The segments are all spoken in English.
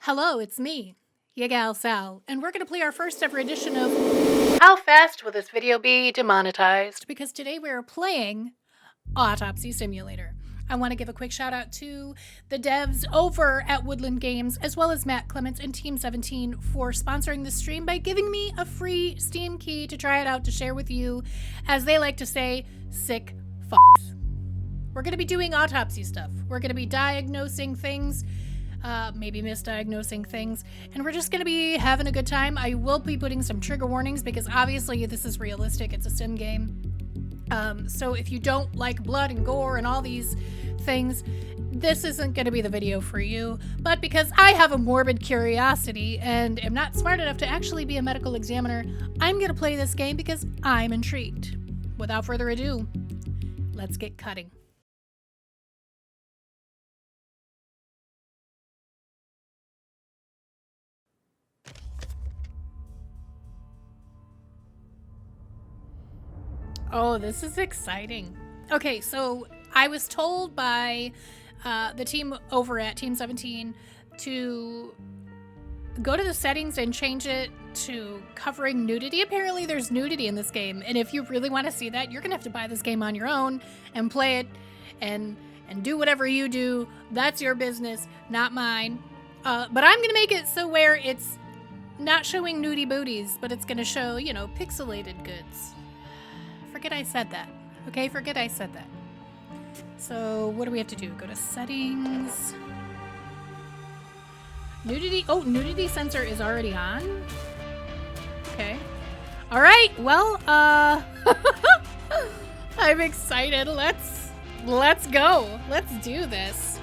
Hello, it's me, GalSal, and we're going to play our first ever edition of How Fast Will This Video Be Demonetized? Because today we are playing Autopsy Simulator. I want to give a quick shout out to the devs over at Woodland Games, as well as Matt Clements and Team 17 for sponsoring this stream by giving me a free Steam key to try it out to share with you, as they like to say, sick f***s. We're going to be doing autopsy stuff. We're going to be diagnosing things, maybe misdiagnosing things, and we're just going to be having a good time. I will be putting some trigger warnings because obviously this is realistic. It's a sim game. So if you don't like blood and gore and all these things, this isn't going to be the video for you. But because I have a morbid curiosity and am not smart enough to actually be a medical examiner, I'm going to play this game because I'm intrigued. Without further ado, let's get cutting. Oh, this is exciting. Okay, so I was told by the team over at Team 17 to go to the settings and change it to covering nudity. Apparently there's nudity in this game, and if you really want to see that, you're gonna have to buy this game on your own and play it and do whatever you do. That's your business, not mine. But I'm gonna make it so where it's not showing nudie booties, but it's gonna show, you know, pixelated goods. Forget I said that. Okay, forget I said that. So what do we have to do? Go to settings. Nudity. Oh, nudity sensor is already on. Okay. All right. Well, I'm excited. Let's go. Let's do this.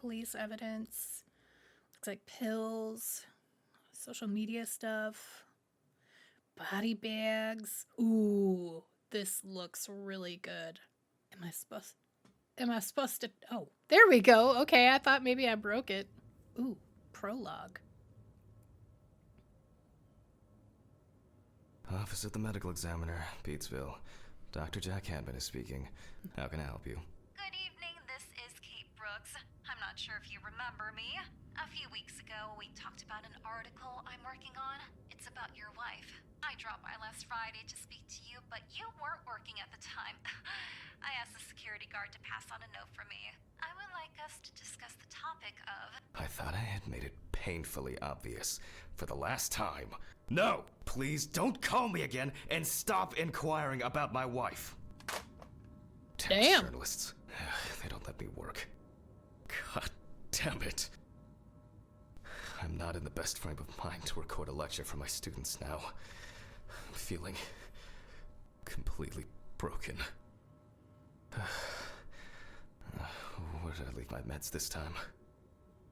Police evidence. Looks like pills, social media stuff, body bags. Ooh, this looks really good. Am I supposed to? Oh, there we go. Okay, I thought maybe I broke it. Ooh, prologue. Office of the Medical Examiner, Pete'sville. Dr. Jack Hanman is speaking. How can I help you? Good evening, this is Kate Brooks. I'm not sure if you remember me. A few weeks ago, we talked about an article I'm working on. It's about your wife. I dropped by last Friday to speak to you, but you weren't working at the time. I asked the security guard to pass on a note for me. I would like us to discuss the topic of... I thought I had made it painfully obvious for the last time. No! Please don't call me again and stop inquiring about my wife. Damn. Journalists. They don't let me work. God damn it. I'm not in the best frame of mind to record a lecture for my students now. I'm feeling completely broken. Where did I leave my meds this time?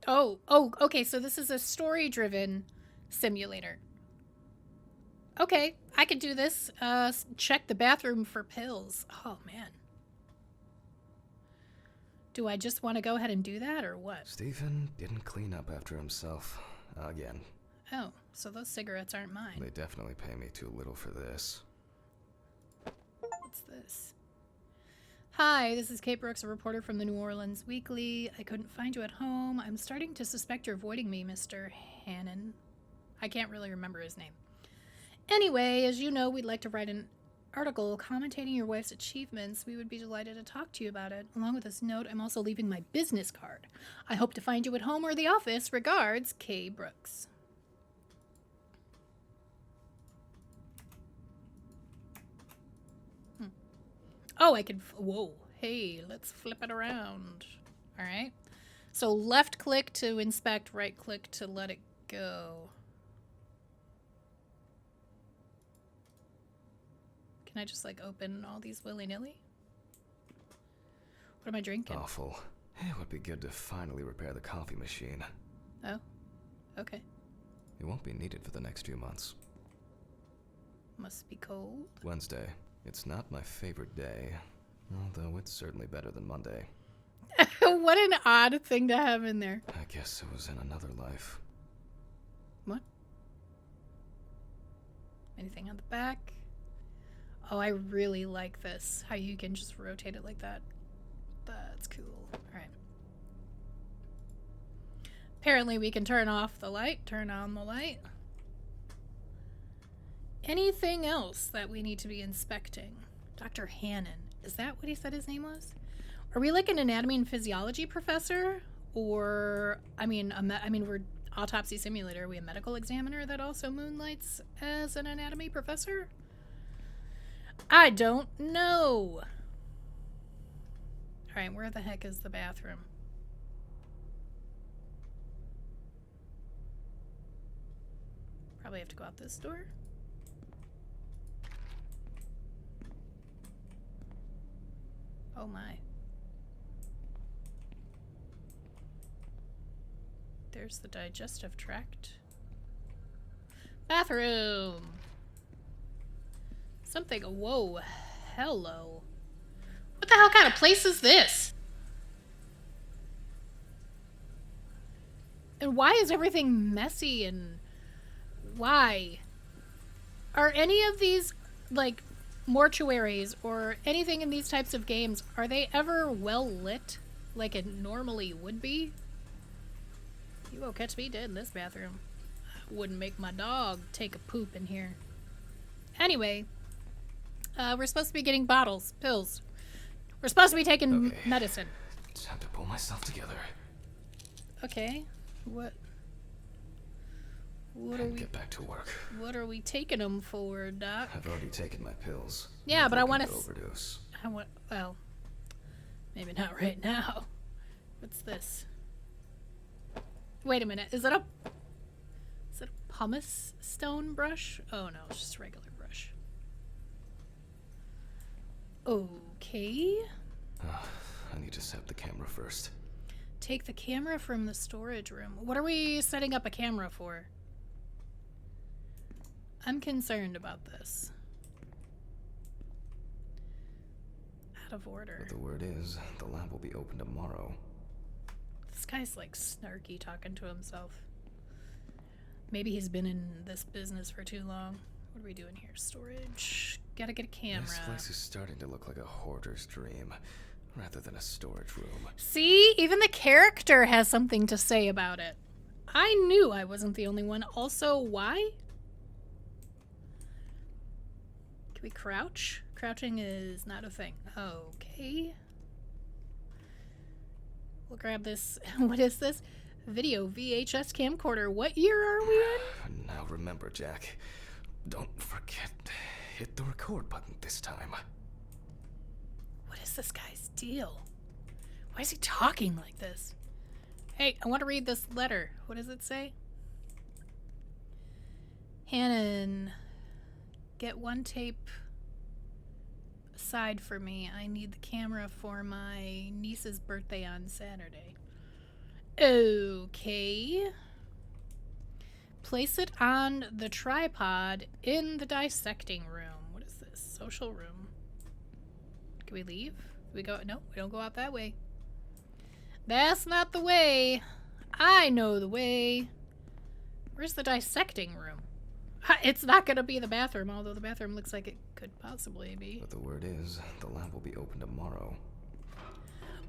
Oh, okay, so this is a story-driven simulator. Okay, I could do this. Check the bathroom for pills. Oh, man. Do I just want to go ahead and do that, or what? Stephen didn't clean up after himself. Again. Oh, so those cigarettes aren't mine. They definitely pay me too little for this. What's this? Hi, this is Kate Brooks, a reporter from the New Orleans Weekly. I couldn't find you at home. I'm starting to suspect you're avoiding me, Mr. Hannon. I can't really remember his name. Anyway, as you know, we'd like to write an article commentating your wife's achievements. We would be delighted to talk to you about it. Along with this note, I'm also leaving my business card. I hope to find you at home or the office. Regards, K. Brooks. Oh, I can... Whoa. Hey, let's flip it around. All right. So left click to inspect, right click to let it go. Can I just, like, open all these willy-nilly? What am I drinking? Awful. It would be good to finally repair the coffee machine. Oh, okay. It won't be needed for the next few months. Must be cold. Wednesday. It's not my favorite day, although it's certainly better than Monday. What an odd thing to have in there. I guess it was in another life. What? Anything on the back? Oh, I really like this. How you can just rotate it like that. That's cool. Alright. Apparently we can turn off the light, turn on the light. Anything else that we need to be inspecting? Dr. Hannon. Is that what he said his name was? Are we like an anatomy and physiology professor? Or, we're Autopsy Simulator. Are we a medical examiner that also moonlights as an anatomy professor? I don't know. Alright, where the heck is the bathroom? Probably have to go out this door. Oh my. There's the digestive tract. Bathroom! Something. Whoa. Hello. What the hell kind of place is this? And why is everything messy and why? Are any of these, like, mortuaries or anything in these types of games, are they ever well lit like it normally would be? You won't catch me dead in this bathroom. I wouldn't make my dog take a poop in here. Anyway, we're supposed to be getting bottles, pills. We're supposed to be taking medicine. Time to pull myself together. Okay. What are we... Get back to work. What are we taking them for, Doc? I've already taken my pills. Yeah, but I want to... overdose. Well, maybe not right now. What's this? Wait a minute. Is it a pumice stone brush? Oh no, it's just a regular brush. Okay. I need to set the camera first. Take the camera from the storage room. What are we setting up a camera for? I'm concerned about this. Out of order. But the word is, the lab will be open tomorrow. This guy's like snarky talking to himself. Maybe he's been in this business for too long. What are we doing here? Storage. Gotta get a camera. This place is starting to look like a hoarder's dream, rather than a storage room. See? Even the character has something to say about it. I knew I wasn't the only one. Also, why? Can we crouch? Crouching is not a thing. Okay. We'll grab this. What is this? Video VHS camcorder. What year are we in? Now remember, Jack. Don't forget, hit the record button this time. What is this guy's deal? Why is he talking like this? Hey, I want to read this letter. What does it say? Hannon, get one tape aside for me. I need the camera for my niece's birthday on Saturday. Okay. Place it on the tripod in the dissecting room. What is this? Social room. Can we leave? We go? No, we don't go out that way. That's not the way. I know the way. Where's the dissecting room? It's not going to be the bathroom, although the bathroom looks like it could possibly be. But the word is, the lab will be open tomorrow.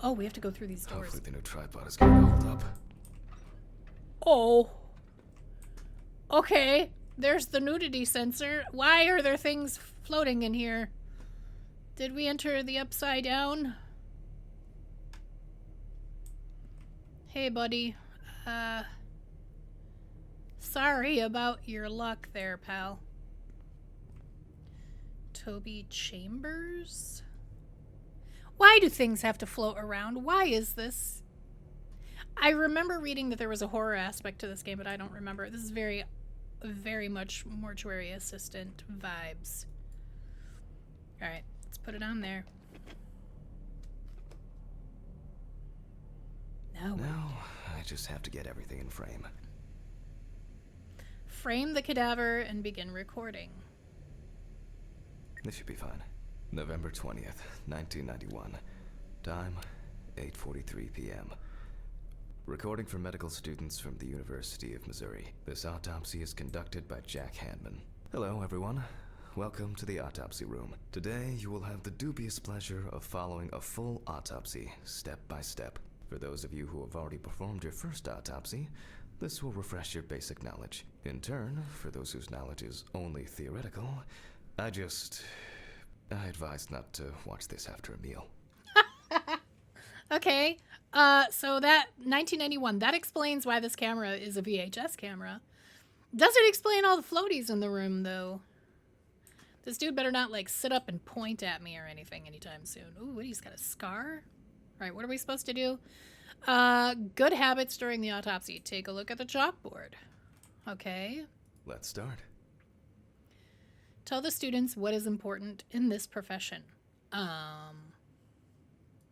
Oh, we have to go through these doors. Hopefully the new tripod is going to hold up. Oh. Okay. There's the nudity sensor. Why are there things floating in here? Did we enter the upside down? Hey, buddy. Sorry about your luck there, pal. Toby Chambers? Why do things have to float around? Why is this? I remember reading that there was a horror aspect to this game, but I don't remember. This is very, very much mortuary assistant vibes. Alright, let's put it on there. No. Now, I just have to get everything in frame. Frame the cadaver and begin recording. This should be fine. November 20th, 1991. Time, 8:43 p.m. Recording for medical students from the University of Missouri. This autopsy is conducted by Jack Hanman. Hello, everyone. welcome to the autopsy room. Today, you will have the dubious pleasure of following a full autopsy, step by step. For those of you who have already performed your first autopsy, this will refresh your basic knowledge. In turn, for those whose knowledge is only theoretical, I advise not to watch this after a meal. Okay, so that 1991, that explains why this camera is a VHS camera. Doesn't explain all the floaties in the room, though. This dude better not, like, sit up and point at me or anything anytime soon. Ooh, what, he's got a scar? All right, what are we supposed to do? Good habits during the autopsy. Take a look at the chalkboard. Okay. Let's start. Tell the students what is important in this profession.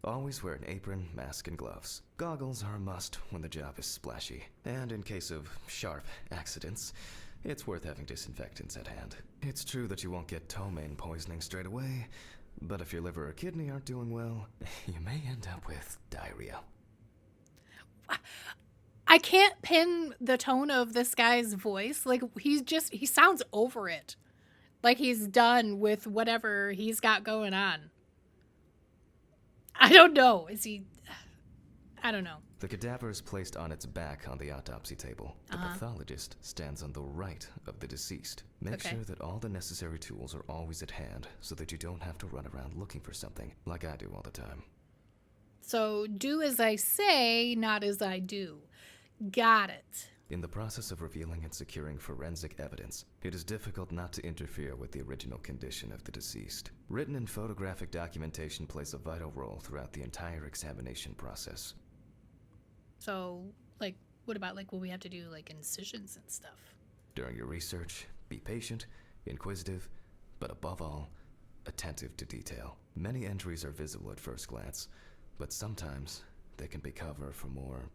Always wear an apron, mask, and gloves. Goggles are a must when the job is splashy. And in case of sharp accidents, it's worth having disinfectants at hand. It's true that you won't get ptomaine poisoning straight away, but if your liver or kidney aren't doing well, you may end up with diarrhea. I can't pin the tone of this guy's voice. Like, he sounds over it. Like he's done with whatever he's got going on. I don't know. I don't know. The cadaver is placed on its back on the autopsy table. The pathologist stands on the right of the deceased. Make sure that all the necessary tools are always at hand so that you don't have to run around looking for something, like I do all the time. So do as I say, not as I do. Got it. In the process of revealing and securing forensic evidence, it is difficult not to interfere with the original condition of the deceased. Written and photographic documentation plays a vital role throughout the entire examination process. So, like, what about, like, will we have to do, like, incisions and stuff? During your research, be patient, inquisitive, but above all, attentive to detail. Many entries are visible at first glance, but sometimes they can be cover for more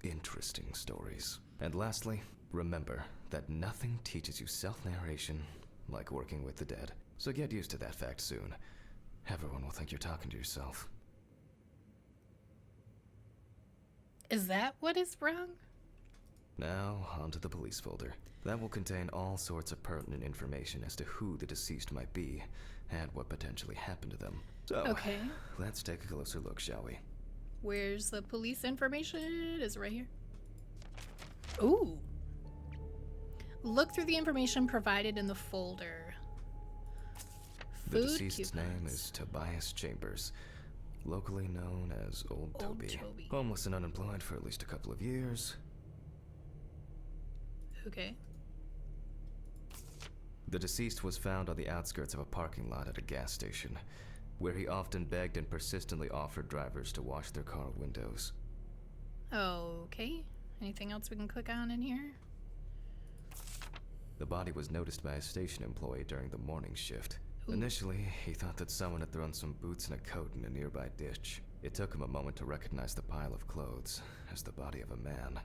interesting stories. And lastly, remember that nothing teaches you self-narration like working with the dead. So get used to that fact soon. Everyone will think you're talking to yourself. Is that what is wrong? Now, onto the police folder. That will contain all sorts of pertinent information as to who the deceased might be and what potentially happened to them. So, let's take a closer look, shall we? Where's the police information? Is it right here? Ooh. Look through the information provided in the folder. The deceased's name is Tobias Chambers, locally known as Old Toby. Homeless and unemployed for at least a couple of years. Okay. The deceased was found on the outskirts of a parking lot at a gas station, where he often begged and persistently offered drivers to wash their car windows. Okay. Anything else we can click on in here? The body was noticed by a station employee during the morning shift. Ooh. Initially, he thought that someone had thrown some boots and a coat in a nearby ditch. It took him a moment to recognize the pile of clothes as the body of a man.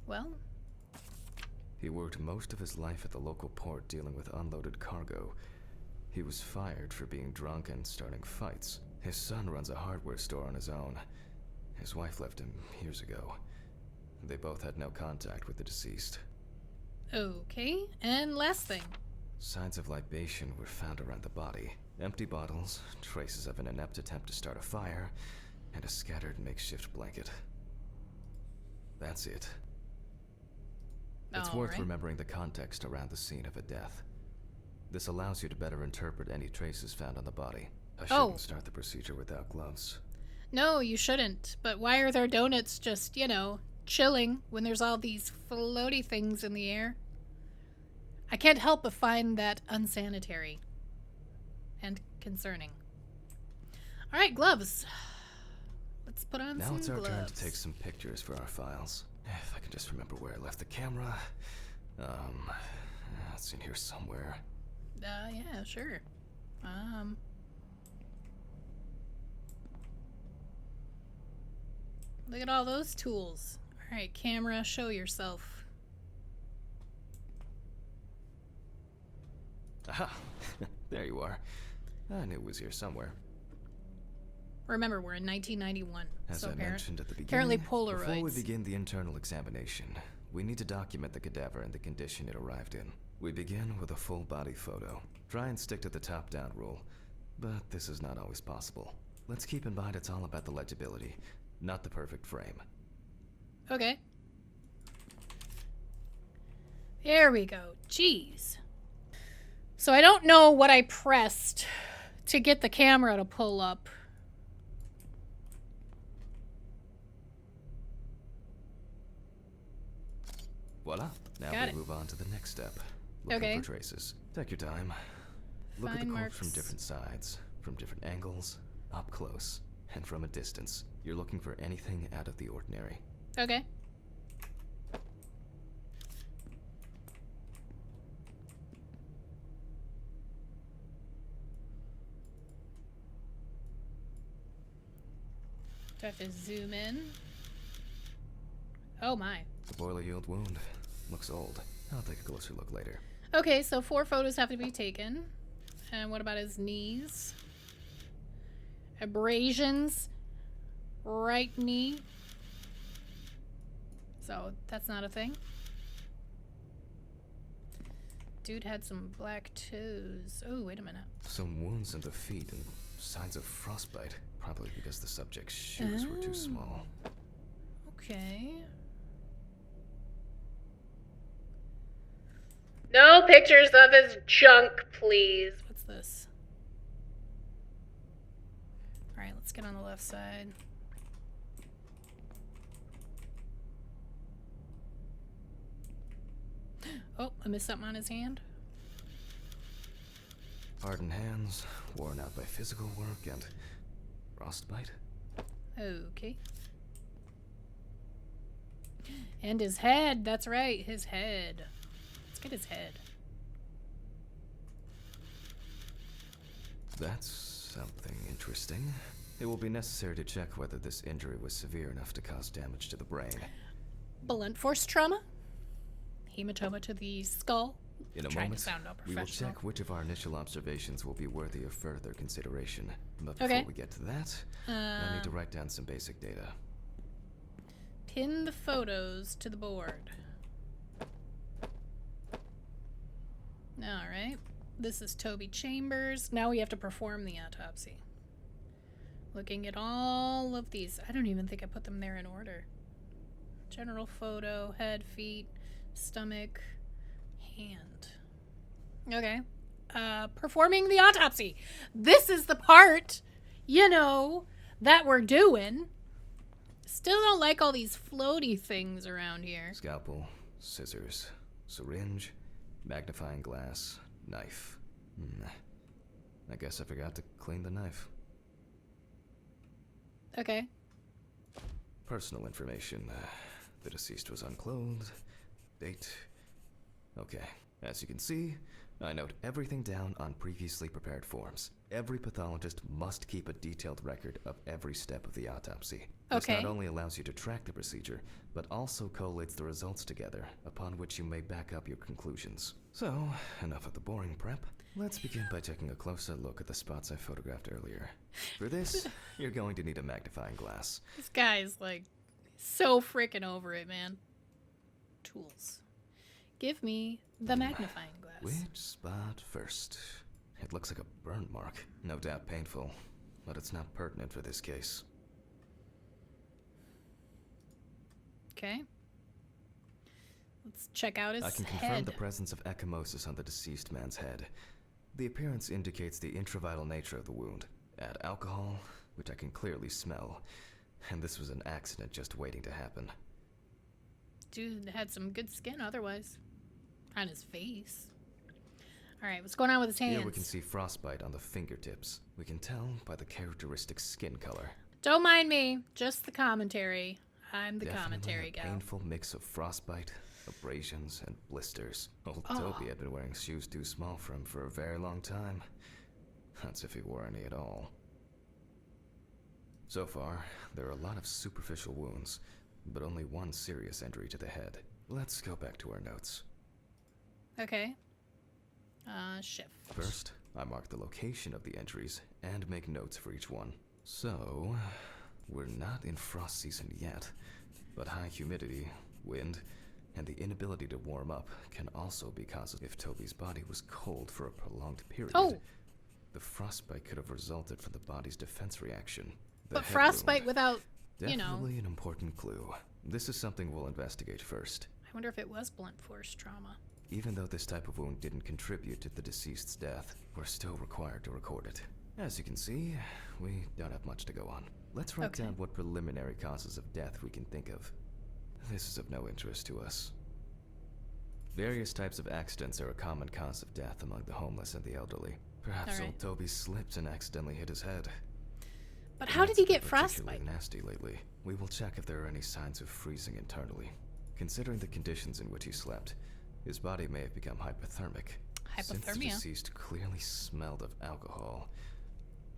Well, he worked most of his life at the local port dealing with unloaded cargo. He was fired for being drunk and starting fights. His son runs a hardware store on his own. His wife left him years ago. They both had no contact with the deceased. okay. And last thing. Signs of libation were found around the body. Empty bottles, traces of an inept attempt to start a fire, and a scattered makeshift blanket. That's it. It's worth remembering the context around the scene of a death. This allows you to better interpret any traces found on the body. I shouldn't start the procedure without gloves. No, you shouldn't. But why are there donuts just, chilling when there's all these floaty things in the air? I can't help but find that unsanitary and concerning. All right, gloves. Let's put on some gloves. Now it's our turn to take some pictures for our files. If I can just remember where I left the camera. It's in here somewhere. Yeah, sure. Look at all those tools. All right, camera, show yourself. Aha! There you are. I knew it was here somewhere. Remember, we're in 1991. As I mentioned at the beginning, apparently Polaroids. before we begin the internal examination, we need to document the cadaver and the condition it arrived in. We begin with a full body photo. Try and stick to the top-down rule, but this is not always possible. Let's keep in mind it's all about the legibility, not the perfect frame. Okay. There we go. Jeez. So I don't know what I pressed to get the camera to pull up. Voila. Now Got we it. move on to the next step. Looking Okay. for traces. Take your time. Look at the Find corpse from marks. different sides, from different angles, up close, and from a distance. You're looking for anything out of the ordinary. Okay. Do I have to zoom in? Oh my. The boiler-yield wound. Looks old. I'll take a closer look later. Okay, so 4 photos have to be taken. And what about his knees? Abrasions. Right knee. So that's not a thing. Dude had some black toes. Oh, wait a minute. Some wounds in the feet and signs of frostbite. Probably because the subject's shoes were too small. Okay. No pictures of his junk, please. What's this? Alright, let's get on the left side. Oh, I missed something on his hand. Hardened hands, worn out by physical work, and frostbite. Okay. And his head. That's right, his head. Let's get his head. That's something interesting. It will be necessary to check whether this injury was severe enough to cause damage to the brain. Blunt force trauma. Hematoma to the skull. In a Trying moment, to sound all we will professional. check which of our initial observations will be worthy of further consideration. But Okay. before we get to that, I need to write down some basic data. Pin the photos to the board. Alright. This is Toby Chambers. Now we have to perform the autopsy. Looking at all of these. I don't even think I put them there in order. General photo, head, feet, stomach, hand. Okay. Performing the autopsy. This is the part, you know, that we're doing. Still don't like all these floaty things around here. Scalpel, scissors, syringe, magnifying glass, knife. I guess I forgot to clean the knife. Okay. Personal information. The deceased was unclothed. Date. Okay. As you can see, I note everything down on previously prepared forms. Every pathologist must keep a detailed record of every step of the autopsy. This Okay. not only allows you to track the procedure, but also collates the results together, upon which you may back up your conclusions. So, enough of the boring prep. Let's begin by taking a closer look at the spots I photographed earlier. For this, you're going to need a magnifying glass. This guy's like so freaking over it, man. Tools. Give me the magnifying glass. Which spot first? It looks like a burn mark. No doubt painful, but it's not pertinent for this case. Okay. Let's check out his I can confirm head. the presence of ecchymosis on the deceased man's head. The appearance indicates the intravital nature of the wound. Add alcohol, which I can clearly smell, and this was an accident just waiting to happen. Dude had some good skin otherwise. On his face. Alright, what's going on with his hands? Here we can see frostbite on the fingertips. We can tell by the characteristic skin color. Don't mind me, just the commentary. I'm the Definitely commentary a gal. painful mix of frostbite, abrasions, and blisters. Old Toby had been wearing shoes too small for him for a very long time. That's if he wore any at all. So far, there are a lot of superficial wounds, but only one serious injury to the head. Let's go back to our notes. Okay. Shift. First, I mark the location of the injuries and make notes for each one. So, we're not in frost season yet, but high humidity, wind, and the inability to warm up can also be caused if Toby's body was cold for a prolonged period. Oh. The frostbite could have resulted from the body's defense reaction. The But head frostbite wound. without, you know. Definitely an important clue. This is something we'll investigate first. I wonder if it was blunt force trauma. Even though this type of wound didn't contribute to the deceased's death, we're still required to record it. As you can see, we don't have much to go on. Let's write down what preliminary causes of death we can think of. This is of no interest to us. Various types of accidents are a common cause of death among the homeless and the elderly. Perhaps old Toby slipped and accidentally hit his head. But how did he get Particularly frostbite? nasty lately. We will check if there are any signs of freezing internally. Considering the conditions in which he slept, his body may have become hypothermic. Since the Hypothermia. deceased clearly smelled of alcohol,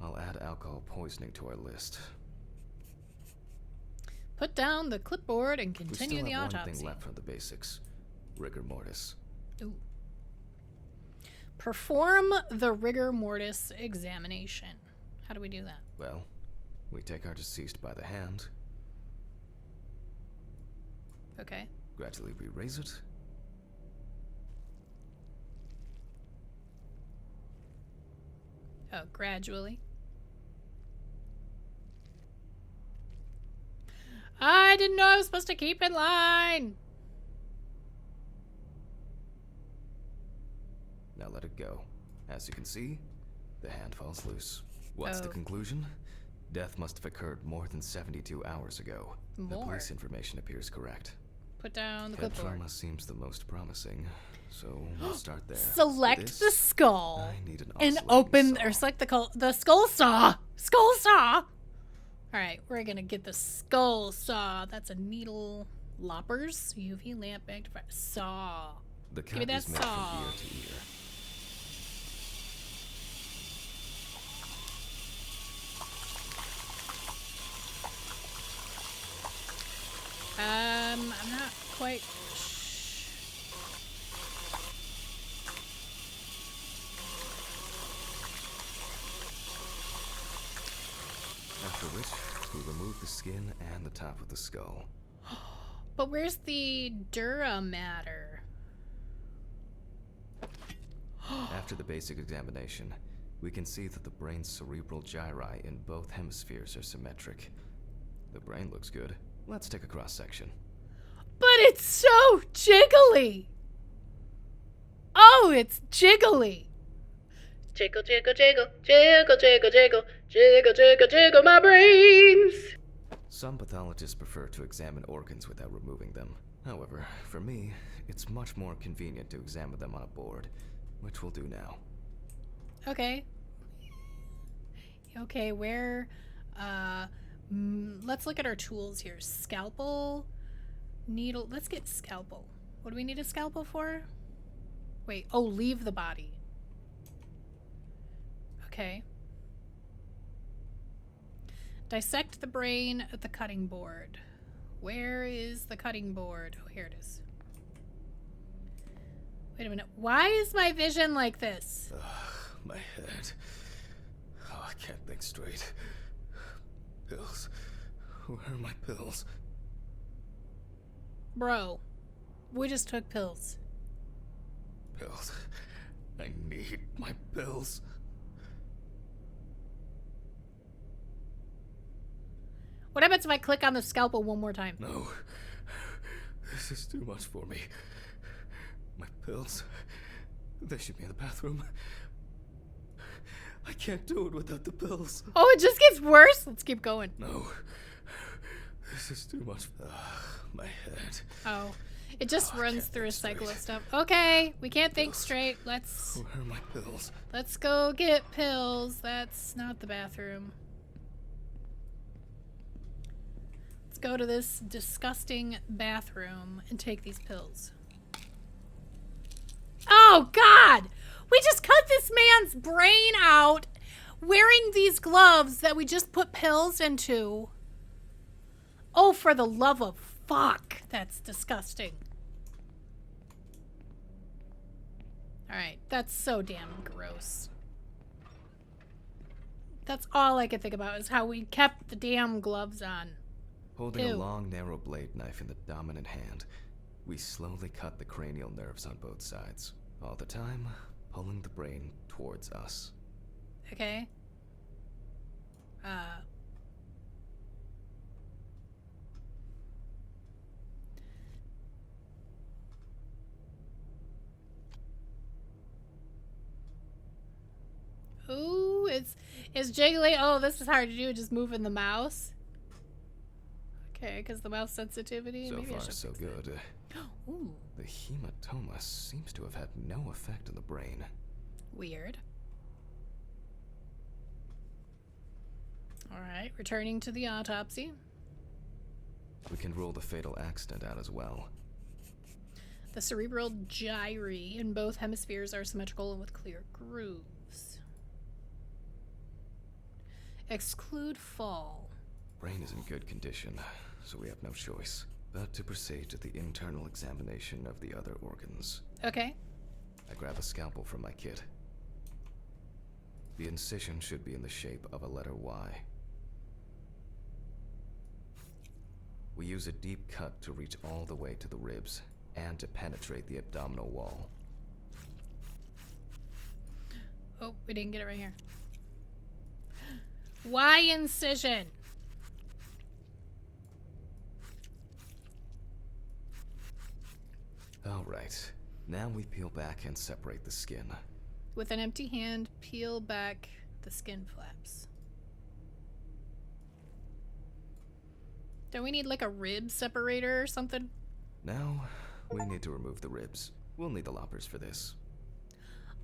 I'll add alcohol poisoning to our list. Put down the clipboard and We continue still the have one autopsy. thing left from the basics. Rigor mortis. Ooh. Perform the rigor mortis examination. How do we do that? Well, we take our deceased by the hand, Okay. gradually we raise it, Oh, gradually. I didn't know I was supposed to keep in line. now let it go. As you can see, the hand falls loose. What's the Oh. conclusion? Death must have occurred more than 72 hours ago. The More. police information appears correct. Put down the Head clipboard. trauma seems the most promising, so we'll start there. For Select this, the skull I need an and oscillating open saw. or select the skull saw. Skull saw. All right, we're gonna get the skull saw. That's a needle loppers, UV lamp magnifier saw. The Give me cut that is made saw. from ear to ear. I'm not quite. After which, we remove the skin and the top of the skull. But where's the dura matter? After the basic examination, we can see that the brain's cerebral gyri in both hemispheres are symmetric. The brain looks good. Let's take a cross-section. But it's so jiggly. Oh, it's jiggly. Jiggle, jiggle, jiggle, jiggle, jiggle, jiggle, jiggle, jiggle, jiggle, my brains. Some pathologists prefer to examine organs without removing them. However, for me, it's much more convenient to examine them on a board, which we'll do now. Okay. Okay, where, let's look at our tools here. Scalpel, needle, let's get scalpel. What do we need a scalpel for? Wait, oh, leave the body. Okay. Dissect the brain at the cutting board. Where is the cutting board? Oh, here it is. Wait a minute. Why is my vision like this? My head. Oh, I can't think straight. Pills. Where are my pills? Bro, we just took pills. Pills. I need my pills. What happens if I click on the scalpel one more time? No. This is too much for me. My pills. They should be in the bathroom. I can't do it without the pills. Oh, it just gets worse? Let's keep going. No. This is too much. My head. Oh, it just I runs can't through a think cycle of straight. stuff. Okay, we can't think straight. Let's Where are my pills? go get pills. That's not the bathroom. Let's go to this disgusting bathroom and take these pills. Oh, God! We just cut this man's brain out wearing these gloves that we just put pills into. Oh, for the love of fuck. That's disgusting. Alright, that's so damn gross. That's all I could think about is how we kept the damn gloves on. Holding a Ew. long, narrow blade knife in the dominant hand, We slowly cut the cranial nerves on both sides, all the time pulling the brain towards us. Okay. Ooh, it's jiggly. Oh, this is hard to do, just moving the mouse. Okay, because the mouse sensitivity. So Maybe far, so good. Ooh. The hematoma seems to have had no effect on the brain. Weird. Alright, returning to the autopsy. We can rule the fatal accident out as well. The cerebral gyri in both hemispheres are symmetrical and with clear grooves. Exclude fall. Brain is in good condition, so we have no choice but to proceed to the internal examination of the other organs. Okay. I grab a scalpel from my kit. The incision should be in the shape of a letter Y. We use a deep cut to reach all the way to the ribs and to penetrate the abdominal wall. Oh, we didn't get it right here. Y incision. Alright, now we peel back and separate the skin. With an empty hand, peel back the skin flaps. Don't we need like a rib separator or something? Now, we need to remove the ribs. We'll need the loppers for this.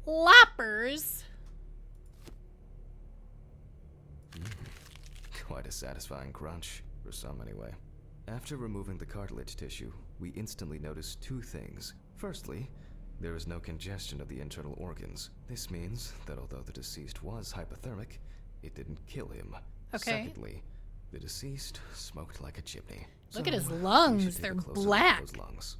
Loppers? Quite a satisfying crunch, for some anyway. After removing the cartilage tissue, we instantly notice two things. Firstly, there is no congestion of the internal organs. This means that although the deceased was hypothermic, it didn't kill him. Okay. Secondly, the deceased smoked like a chimney. Look at his we should lungs, take they're a closer look at black. those lungs.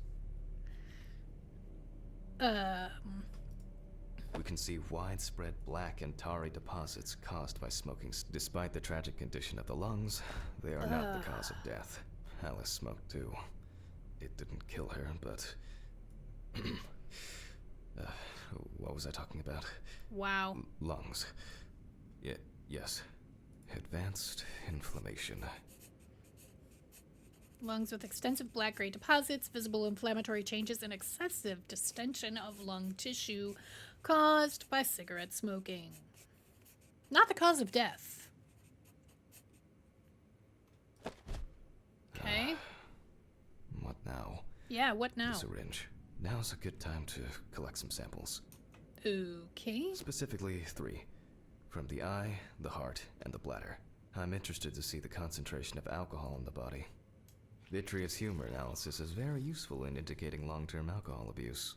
We can see widespread black and tarry deposits caused by smoking. Despite the tragic condition of the lungs, they are not the cause of death. Alice smoked too. It didn't kill her, but... what was I talking about? Wow. Lungs. Yes. Advanced inflammation. Lungs with extensive black-gray deposits, visible inflammatory changes, and excessive distension of lung tissue caused by cigarette smoking. Not the cause of death. Okay. What now? Yeah, what now? The syringe. Now's a good time to collect some samples. Okay. Specifically 3. From the eye, the heart, and the bladder. I'm interested to see the concentration of alcohol in the body. Vitreous humor analysis is very useful in indicating long-term alcohol abuse.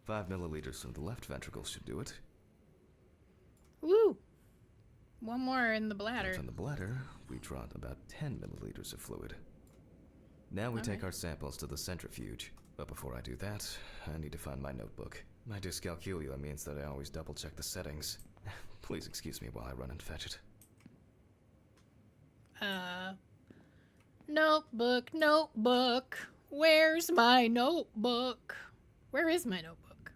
5 milliliters from the left ventricle should do it. Woo! One more in the bladder. And from the bladder, we draw about 10 milliliters of fluid. Now we take our samples to the centrifuge. But before I do that, I need to find my notebook. My dyscalculia means that I always double-check the settings. Please excuse me while I run and fetch it. Notebook. Where's my notebook? Where is my notebook?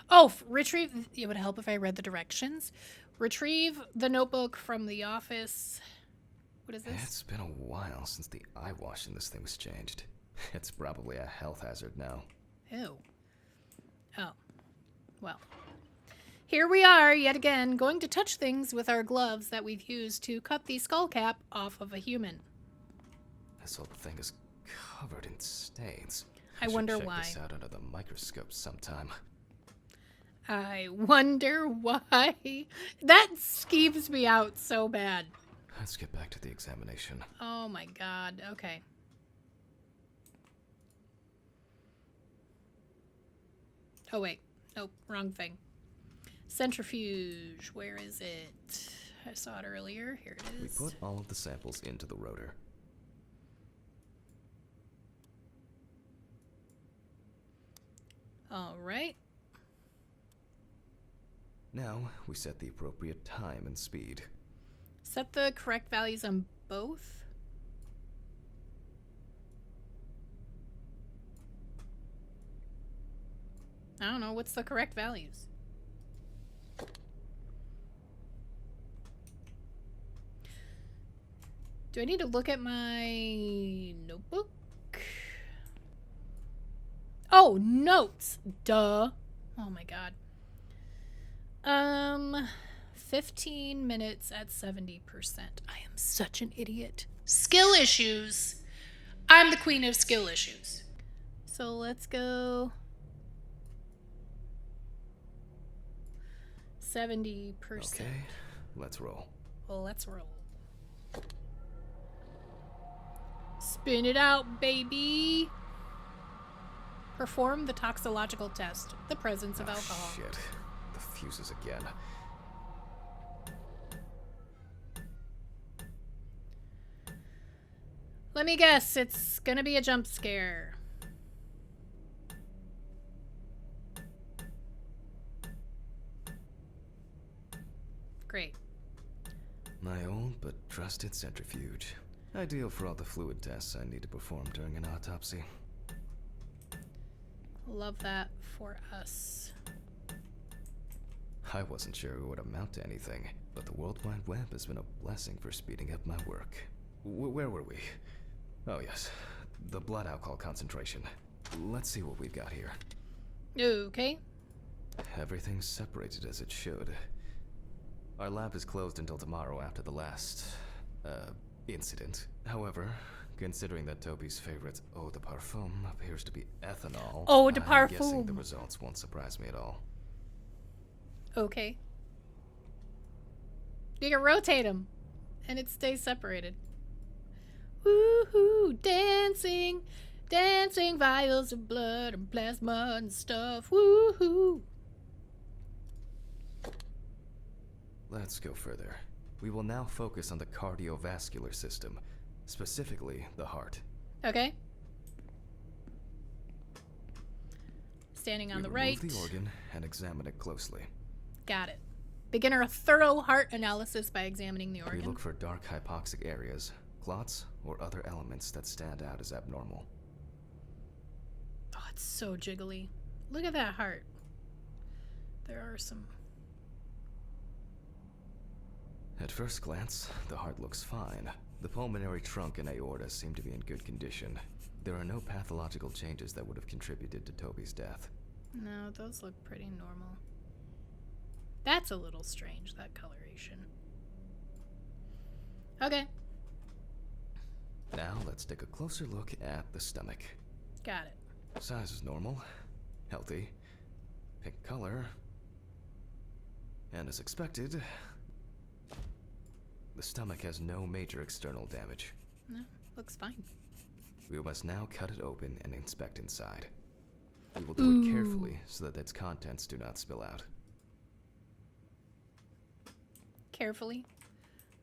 Oh, retrieve. It would help if I read the directions. Retrieve the notebook from the office. What is this? It's been a while since the eye wash in this thing was changed. It's probably a health hazard now. Ew. Oh. Well. Here we are, yet again, going to touch things with our gloves that we've used to cut the skull cap off of a human. This whole thing is covered in stains. I should wonder check why. this out under the microscope sometime. I wonder why. That skeeves me out so bad. Let's get back to the examination. Oh my god. Okay. Oh wait. Nope. Wrong thing. Centrifuge. Where is it? I saw it earlier. Here it We is. put all of the samples into the rotor. All right. Now, we set the appropriate time and speed. Set the correct values on both. I don't know. What's the correct values? Do I need to look at my notebook? Oh, notes. Duh. Oh my god. 15 minutes at 70%. I am such an idiot. Skill issues. I'm the queen of skill issues. So let's go 70%. Okay, let's roll. Well, let's roll. Spin it out, baby. Perform the toxicological test. The presence of alcohol. Shit. The fuses again. Let me guess, it's gonna be a jump scare. Great. My old but trusted centrifuge. Ideal for all the fluid tests I need to perform during an autopsy. Love that for us. I wasn't sure it would amount to anything, but the World Wide Web has been a blessing for speeding up my work. Where were we? Oh yes, the blood alcohol concentration. Let's see what we've got here. Okay. Everything's separated as it should. Our lab is closed until tomorrow after the last, incident. However, considering that Toby's favorite eau de parfum appears to be ethanol, Eau de I'm guessing parfum. the results won't surprise me at all. Okay. You can rotate them, and it stays separated. Woohoo! Dancing, dancing vials of blood and plasma and stuff. Woohoo! Let's go further. We will now focus on the cardiovascular system, specifically the heart. Okay. Standing on the right. Remove the organ and examine it closely. Got it. Begin a thorough heart analysis by examining the organ. We look for dark hypoxic areas, clots, or other elements that stand out as abnormal. Oh, it's so jiggly. Look at that heart. There are some... At first glance, the heart looks fine. The pulmonary trunk and aorta seem to be in good condition. There are no pathological changes that would have contributed to Toby's death. No, those look pretty normal. That's a little strange, that coloration. Okay. Now let's take a closer look at the stomach. Got it. Size is normal, healthy, pink color, and as expected, the stomach has no major external damage. No, looks fine. We must now cut it open and inspect inside. We will do it carefully so that its contents do not spill out. Carefully?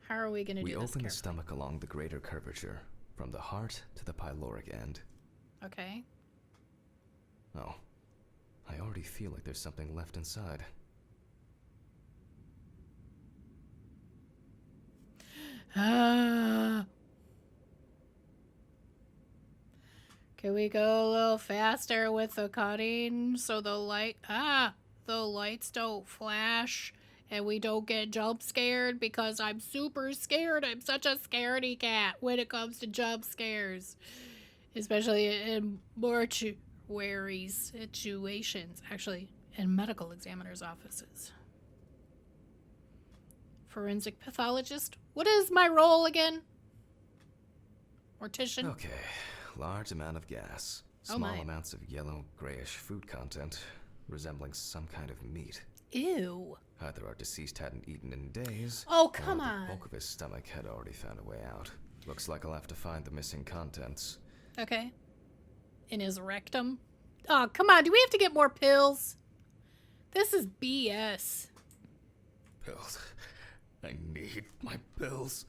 How are we going to do We this open the carefully? stomach along the greater curvature, from the heart to the pyloric end. Okay. Oh, I already feel like there's something left inside. Ah. Can we go a little faster with the cutting so the lights don't flash and we don't get jump scared, because I'm super scared. I'm such a scaredy cat when it comes to jump scares, especially in mortuary situations, actually in medical examiners' offices. Forensic pathologist. What is my role again? Mortician? Okay, large amount of gas. Oh Small my. amounts of yellow, grayish food content, resembling some kind of meat. Ew. Either our deceased hadn't eaten in days, Oh, or come the on. bulk of his stomach had already found a way out. Looks like I'll have to find the missing contents. Okay. In his rectum? Oh, come on. Do we have to get more pills? This is BS. Pills. I need my pills.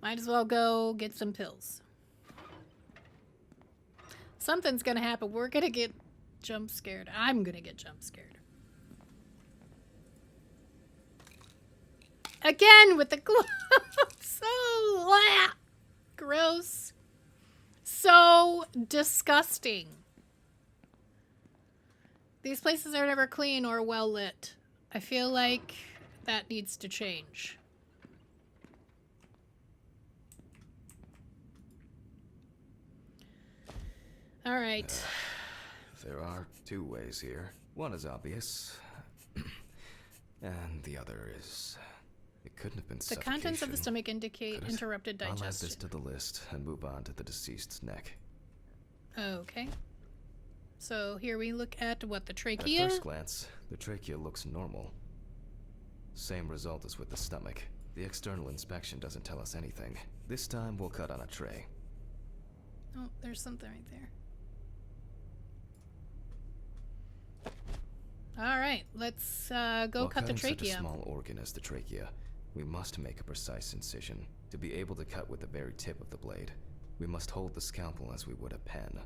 Might as well go get some pills. Something's gonna happen. We're gonna get jump scared. I'm gonna get jump scared. Again with the gloves. So gross. So disgusting. These places are never clean or well lit. I feel like that needs to change. All right. There are two ways here. One is obvious, and the other is... It couldn't have been The contents of the stomach indicate interrupted I'll add digestion. this to the list and move on to the deceased's neck. Okay. So here we look at what, the trachea? At first glance, the trachea looks normal. Same result as with the stomach. The external inspection doesn't tell us anything. This time we'll cut on a tray. Oh, there's something right there. All right, let's go cut the trachea. Such a small organ as the trachea, we must make a precise incision. To be able to cut with the very tip of the blade, we must hold the scalpel as we would a pen.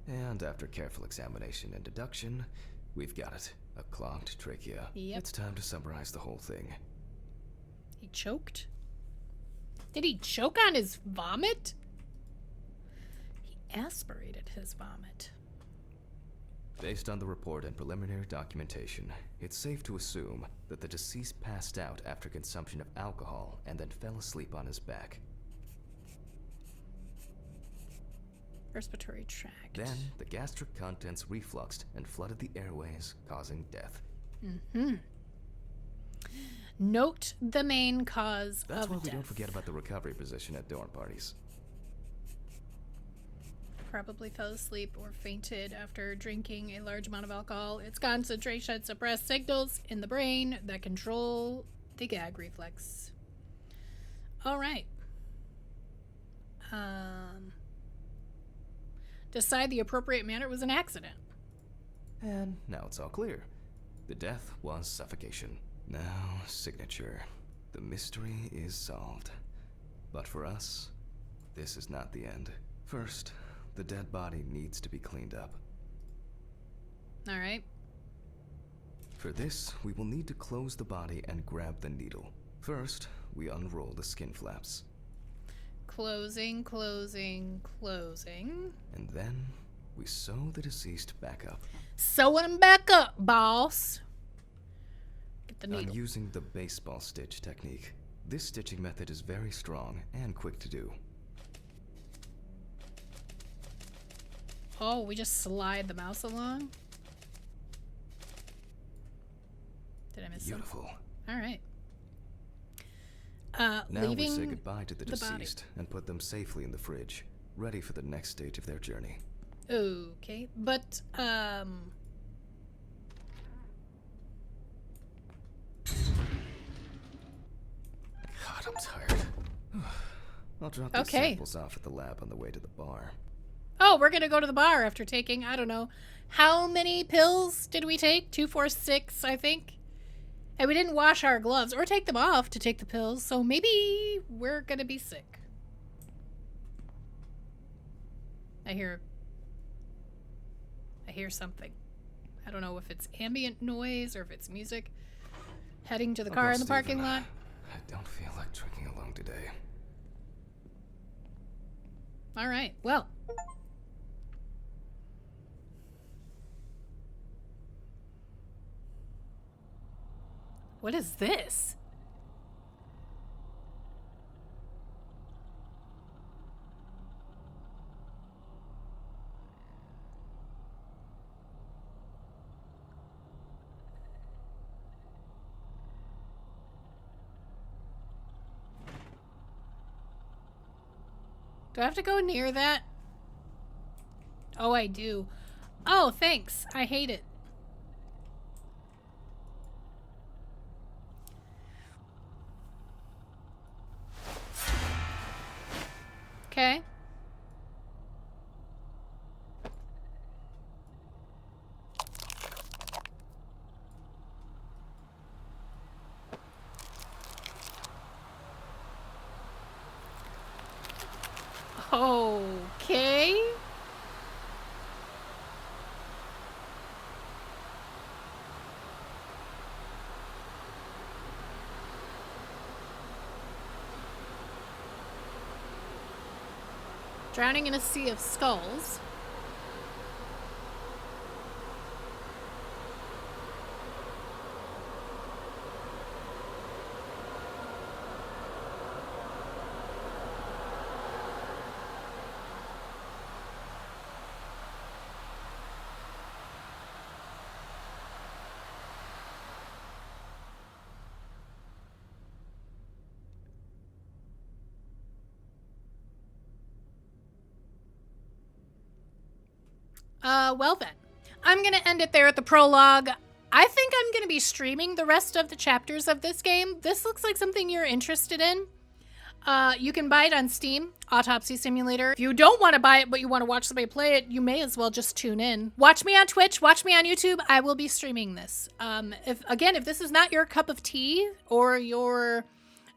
And after careful examination and deduction, we've got it. A clogged trachea. Yep. It's time to summarize the whole thing. He choked? Did he choke on his vomit? He aspirated his vomit. Based on the report and preliminary documentation, it's safe to assume that the deceased passed out after consumption of alcohol and then fell asleep on his back. Respiratory tract. Then, the gastric contents refluxed and flooded the airways, causing death. Mm-hmm. Note the main cause That's of why death. we don't forget about the recovery position at dorm parties. Probably fell asleep or fainted after drinking a large amount of alcohol. Its concentration suppressed signals in the brain that control the gag reflex. All right. Decide the appropriate manner. It was an accident. And now it's all clear. The death was suffocation. Now, signature. The mystery is solved. But for us, this is not the end. First, the dead body needs to be cleaned up. All right. For this, we will need to close the body and grab the needle. First, we unroll the skin flaps. Closing, closing, closing. And then, we sew the deceased back up. Sewing him back up, boss. Get the needle. I'm using the baseball stitch technique. This stitching method is very strong and quick to do. Oh, we just slide the mouse along? Did I miss something? Beautiful. All right. Now we Leaving say goodbye to the the body. deceased and put them safely in the fridge, ready for the next stage of their journey. Okay, but, God, I'm tired. I'll drop these Okay. samples off at the lab on the way to the bar. oh, we're gonna go to the bar after taking, I don't know, how many pills did we take? 2, 4, 6, I think. And we didn't wash our gloves or take them off to take the pills, so maybe we're gonna be sick. I hear something. I don't know if it's ambient noise or if it's music. Heading to the car in the parking lot. I don't feel like drinking alone today. All right, well. What is this? Do I have to go near that? Oh, I do. Oh, thanks. I hate it. Okay. Okay. Drowning in a Sea of Skulls. Well then, I'm going to end it there at the prologue. I think I'm going to be streaming the rest of the chapters of this game. This looks like something you're interested in. You can buy it on Steam, Autopsy Simulator. If you don't want to buy it, but you want to watch somebody play it, you may as well just tune in. Watch me on Twitch, watch me on YouTube. I will be streaming this. If this is not your cup of tea or your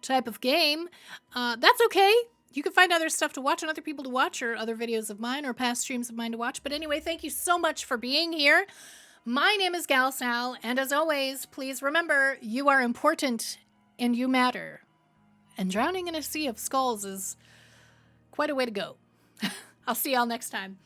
type of game, that's okay. You can find other stuff to watch and other people to watch, or other videos of mine or past streams of mine to watch. But anyway, thank you so much for being here. My name is GalSal, and as always, please remember, you are important and you matter. And drowning in a sea of skulls is quite a way to go. I'll see y'all next time.